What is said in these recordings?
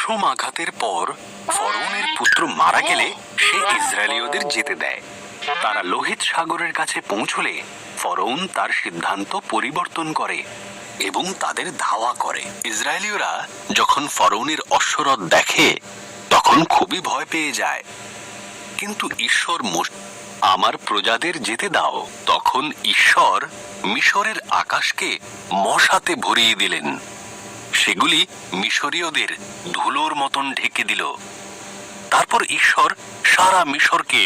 পশম আঘাতের পর ফরৌনের পুত্র মারা গেলে সে ইসরায়েলীয়দের যেতে দেয়। তারা লোহিত সাগরের কাছে পৌঁছলে ফরৌন তার সিদ্ধান্ত পরিবর্তন করে এবং তাদের ধাওয়া করে। ইসরায়েলীয়রা যখন ফরৌনের অশ্বরথ দেখে তখন খুবই ভয় পেয়ে যায়, কিন্তু ঈশ্বর আমার প্রজাদের যেতে দাও। তখন ঈশ্বর মিশরের আকাশকে মশাতে ভরিয়ে দিলেন, সেগুলি মিশরীয়দের ধুলোর মতন ঢেকে দিল। তারপর ঈশ্বর সারা মিশরকে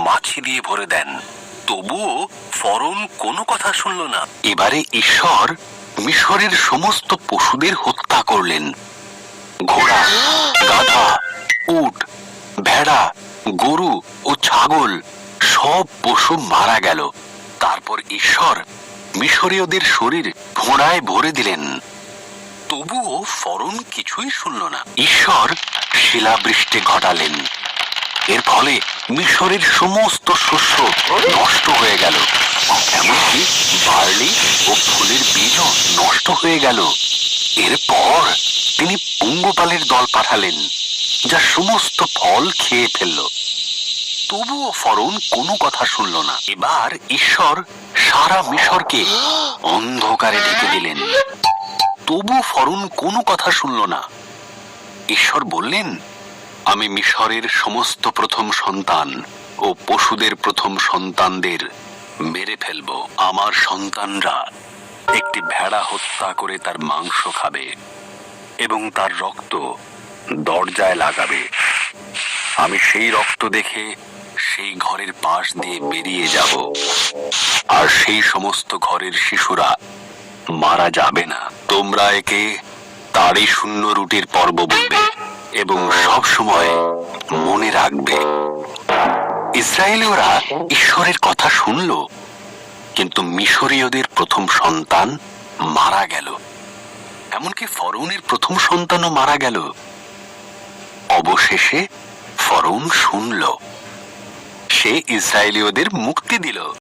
মাছি দিয়ে ভরে দেন, তবুও ফরৌন কোনো কথা শুনল না। এবারে ঈশ্বর মিশরের সমস্ত পশুদের হত্যা করলেন। ঘোড়া, গাধা, উট, ভেড়া, গরু ও ছাগল সব পশু মারা গেল। তারপর ঈশ্বর মিশরীয়দের শরীর ফোঁড়ায় ভরে দিলেন, তবুও ফরৌন কিছুই শুনল না। ঈশ্বর শিলাবৃষ্টি ঘটালেন, এর ফলে মিশরের সমস্ত শস্য নষ্ট হয়ে গেল, এমনকি বার্লি ও ফুলের বীজও নষ্ট হয়ে গেল। এরপর তিনি পঙ্গপালের দল পাঠালেন, যা সমস্ত ফল খেয়ে ফেলল। তবুও ফরৌন কোনো কথা শুনল না। এবার ঈশ্বর সারা মিশরকে অন্ধকারে ঢেকে দিলেন, তবু ফরৌন কোনো কথা শুনল না। ঈশ্বর বললেন, আমি মিশরের সমস্ত প্রথম সন্তান ও পশুদের প্রথম সন্তানদের মেরে ফেলব। আমার সন্তানরা একটি ভেড়া হত্যা করে তার মাংস খাবে এবং তার রক্ত দরজায় লাগাবে। আমি সেই রক্ত দেখে সেই ঘরের পাশ দিয়ে বেরিয়ে যাব, আর সেই সমস্ত ঘরের শিশুরা মারা যাবে না। তোমরা একে তারই শূন্য রুটির পর্ব বলবে এবং সব সময় মনে রাখবে। ইসরায়েলীয়রা ঈশ্বরের কথা শুনল, কিন্তু মিশরীয়দের প্রথম সন্তান মারা গেল, এমনকি ফরৌনের প্রথম সন্তানও মারা গেল। অবশেষে ফরৌন শুনল, সে ইসরায়েলীয়দের মুক্তি দিল।